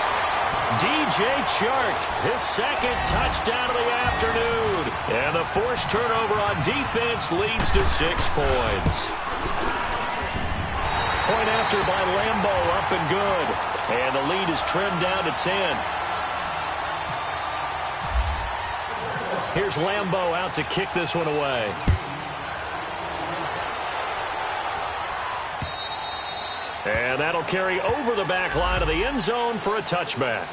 DJ Chark, his 2nd touchdown of the afternoon. And the forced turnover on defense leads to 6 points. Point after by Lambo, up and good. And the lead is trimmed down to 10. Here's Lambo out to kick this one away. And that'll carry over the back line of the end zone for a touchback.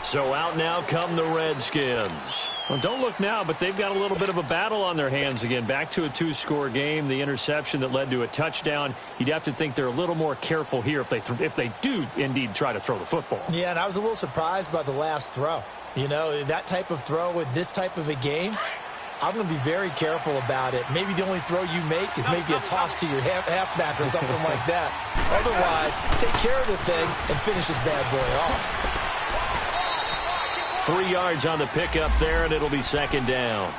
So out now come the Redskins. Well, don't look now, but they've got a little bit of a battle on their hands again. Back to a 2-score game. The interception that led to a touchdown. You'd have to think they're a little more careful here if they do indeed try to throw the football. Yeah, and I was a little surprised by the last throw. You know, that type of throw with this type of a game, I'm going to be very careful about it. Maybe the only throw you make is maybe a toss to your halfback or something like that. Otherwise, take care of the thing and finish this bad boy off. 3 yards on the pickup there, and it'll be second down.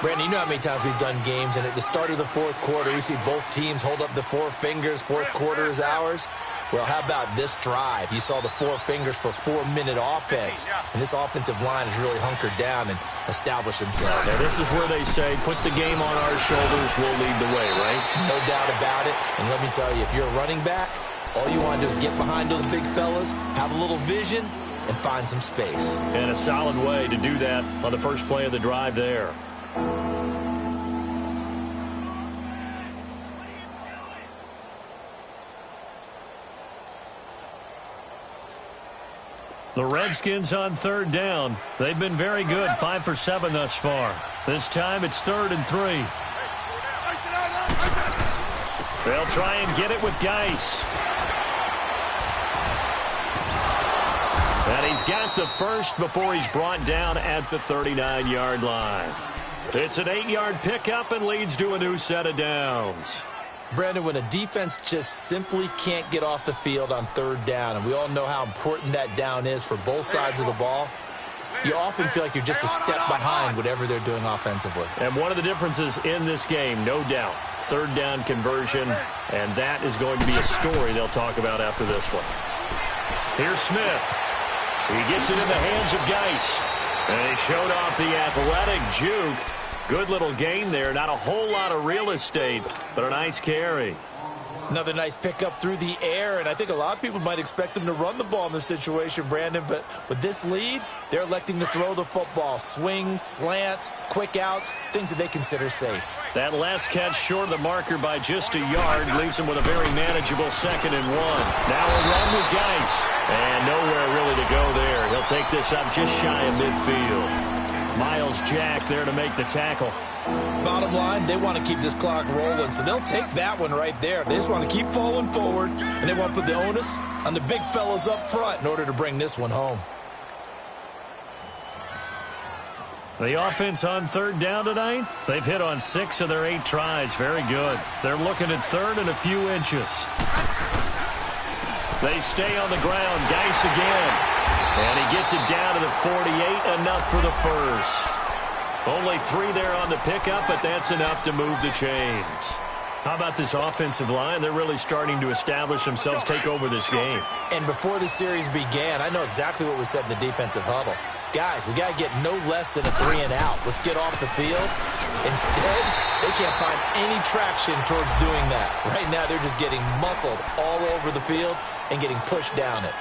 Brandon, you know how many times we've done games, and at the start of the fourth quarter, we see both teams hold up the four fingers, fourth quarter is ours. Well, how about this drive? You saw the four fingers for 4-minute offense, and this offensive line has really hunkered down and established themselves. Yeah, this is where they say, put the game on our shoulders, we'll lead the way, right? No doubt about it, and let me tell you, if you're a running back, all you want to do is get behind those big fellas, have a little vision, and find some space. And a solid way to do that on the first play of the drive there. The Redskins on third down. They've been very good, 5 for 7 thus far. This time it's 3rd and 3. They'll try and get it with Geis. And he's got the first before he's brought down at the 39-yard line. It's an 8-yard pickup and leads to a new set of downs. Brandon, when a defense just simply can't get off the field on third down, and we all know how important that down is for both sides of the ball, you often feel like you're just a step behind whatever they're doing offensively. And one of the differences in this game, no doubt, third down conversion, and that is going to be a story they'll talk about after this one. Here's Smith. He gets it in the hands of Geis. And he showed off the athletic juke. Good little gain there. Not a whole lot of real estate, but a nice carry. Another nice pickup through the air, and I think a lot of people might expect them to run the ball in this situation, Brandon, but with this lead, they're electing to throw the football. Swings, slants, quick outs, things that they consider safe. That last catch short of the marker by just a yard leaves him with a very manageable 2nd and 1. Now a run with Geis, and nowhere really to go there. He'll take this up just shy of midfield. Miles Jack there to make the tackle. Bottom line, they want to keep this clock rolling, so they'll take that one right there. They just want to keep falling forward, and they want to put the onus on the big fellas up front in order to bring this one home. The offense on third down tonight, they've hit on 6 of their 8 tries. Very good. They're looking at third and a few inches. They stay on the ground. Geis again. And he gets it down to the 48, enough for the first. Only 3 there on the pickup, but that's enough to move the chains. How about this offensive line? They're really starting to establish themselves, take over this game. And before the series began, I know exactly what was said in the defensive huddle. Guys, we got to get no less than a 3 and out. Let's get off the field. Instead, they can't find any traction towards doing that. Right now, they're just getting muscled all over the field and getting pushed down it.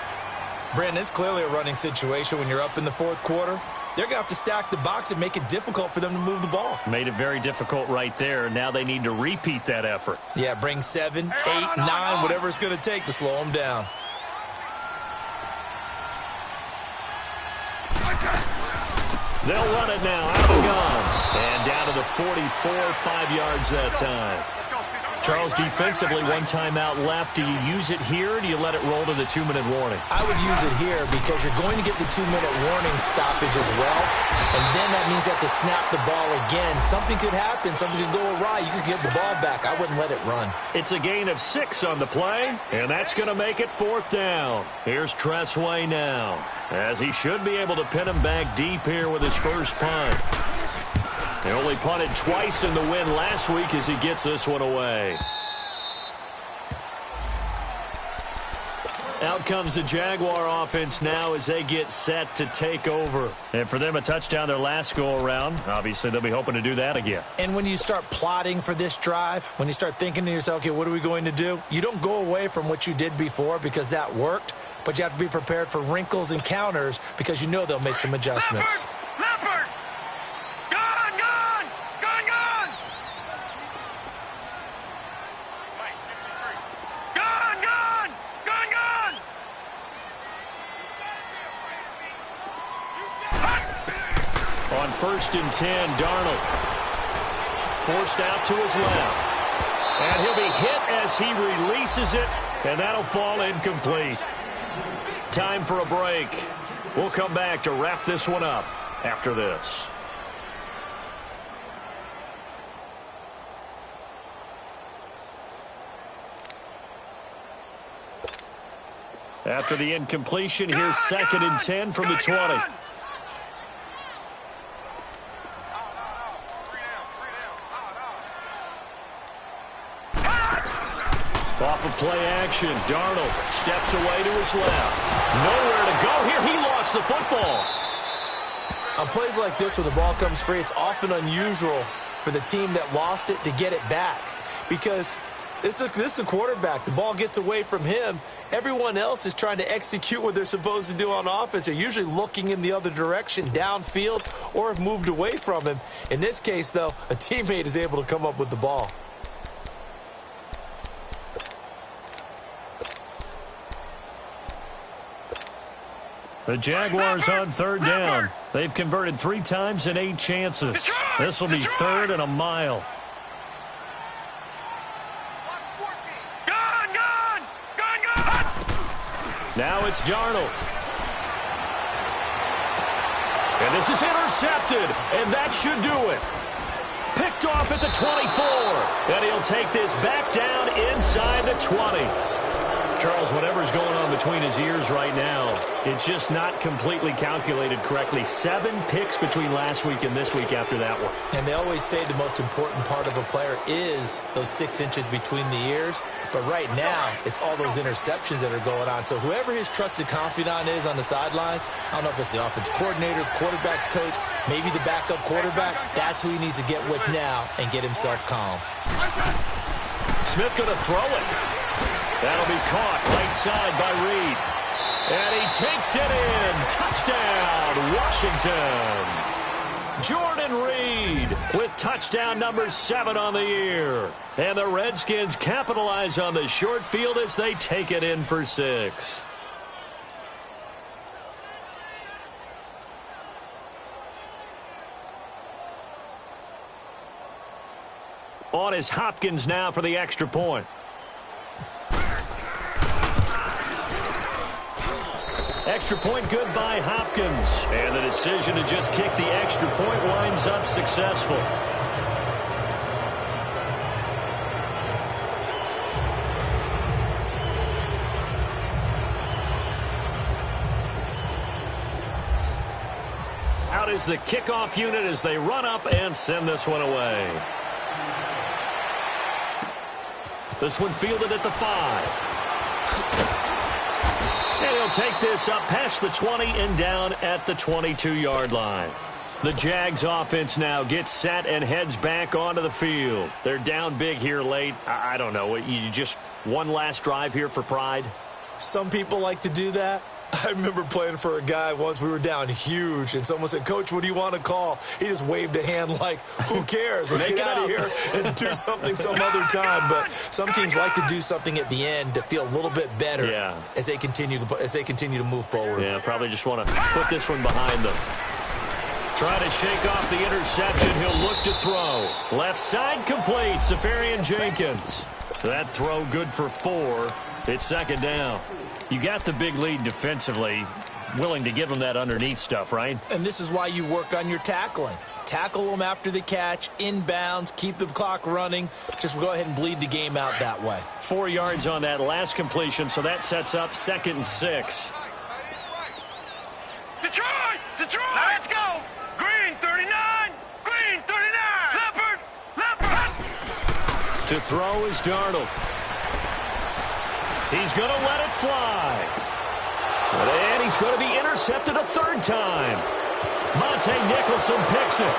Brandon, it's clearly a running situation when you're up in the fourth quarter. They're going to have to stack the box and make it difficult for them to move the ball. Made it very difficult right there. Now they need to repeat that effort. Yeah, bring 7, 8, 9, whatever it's going to take to slow them down. They'll run it now, out and gone. And down to the 44, 5 yards that time. Charles, defensively, 1 timeout left. Do you use it here, or do you let it roll to the 2-minute warning? I would use it here because you're going to get the 2-minute warning stoppage as well, and then that means you have to snap the ball again. Something could happen. Something could go awry. You could get the ball back. I wouldn't let it run. It's a gain of 6 on the play, and that's going to make it 4th down. Here's Tressway now, as he should be able to pin him back deep here with his first punt. They only punted twice in the win last week as he gets this one away. Out comes the Jaguar offense now as they get set to take over. And for them, a touchdown their last go-around. Obviously, they'll be hoping to do that again. And when you start plotting for this drive, when you start thinking to yourself, okay, what are we going to do? You don't go away from what you did before because that worked, but you have to be prepared for wrinkles and counters because you know they'll make some adjustments. Leopard! On 1st and 10, Darnold forced out to his left. And he'll be hit as he releases it, and that'll fall incomplete. Time for a break. We'll come back to wrap this one up after this. After the incompletion, here's 2nd and 10 from the 20. play action. Darnold steps away to his left. Nowhere to go here. He lost the football. On plays like this where the ball comes free, it's often unusual for the team that lost it to get it back. Because this is a quarterback. The ball gets away from him. Everyone else is trying to execute what they're supposed to do on offense. They're usually looking in the other direction, downfield, or have moved away from him. In this case, though, a teammate is able to come up with the ball. The Jaguars on third down. They've converted 3 times in 8 chances. This will be third and a mile. Now it's Darnold. And this is intercepted, and that should do it. Picked off at the 24, and he'll take this back down inside the 20. Charles, whatever's going on between his ears right now, it's just not completely calculated correctly. 7 picks between last week and this week after that one. And they always say the most important part of a player is those 6 inches between the ears. But right now, it's all those interceptions that are going on. So whoever his trusted confidant is on the sidelines, I don't know if it's the offense coordinator, quarterback's coach, maybe the backup quarterback, that's who he needs to get with now and get himself calm. Smith going to throw it. That'll be caught right side by Reed. And he takes it in. Touchdown, Washington. Jordan Reed with touchdown number 7 on the year. And the Redskins capitalize on the short field as they take it in for 6. On is Hopkins now for the extra point. Extra point good by Hopkins. And the decision to just kick the extra point winds up successful. Out is the kickoff unit as they run up and send this one away. This one fielded at the 5. And he'll take this up past the 20 and down at the 22-yard line. The Jags offense now gets set and heads back onto the field. They're down big here late. I don't know. You just one last drive here for pride? Some people like to do that. I remember playing for a guy once. We were down huge, and someone said, "Coach, what do you want to call?" He just waved a hand like, who cares? Let's get out of here and do something some other time. But some teams like to do something at the end to feel a little bit better as they continue to move forward. Yeah, probably just want to put this one behind them. Trying to shake off the interception. He'll look to throw. Left side complete. Safarian Jenkins. That throw good for 4. It's second down. You got the big lead defensively, willing to give them that underneath stuff, right? And this is why you work on your tackling. Tackle them after the catch, inbounds, keep the clock running. Just go ahead and bleed the game out that way. 4 yards on that last completion, so that sets up 2nd and 6. Detroit! Detroit! Now let's go! Green 39! Green 39! Leopard! Leopard! To throw is Darnold. He's going to let it fly. And he's going to be intercepted a 3rd time. Monte Nicholson picks it.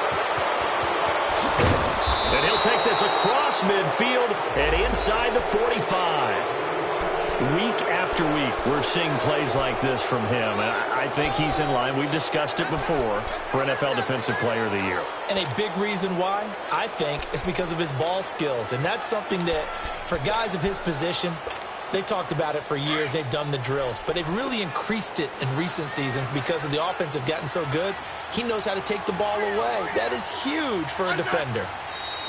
And he'll take this across midfield and inside the 45. Week after week, we're seeing plays like this from him. And I think he's in line. We've discussed it before for NFL Defensive Player of the Year. And a big reason why, I think, is because of his ball skills. And that's something that, for guys of his position, they've talked about it for years. They've done the drills. But they've really increased it in recent seasons because of the offense have gotten so good. He knows how to take the ball away. That is huge for a defender.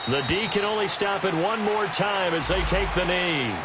The D can only stop it one more time as they take the knee.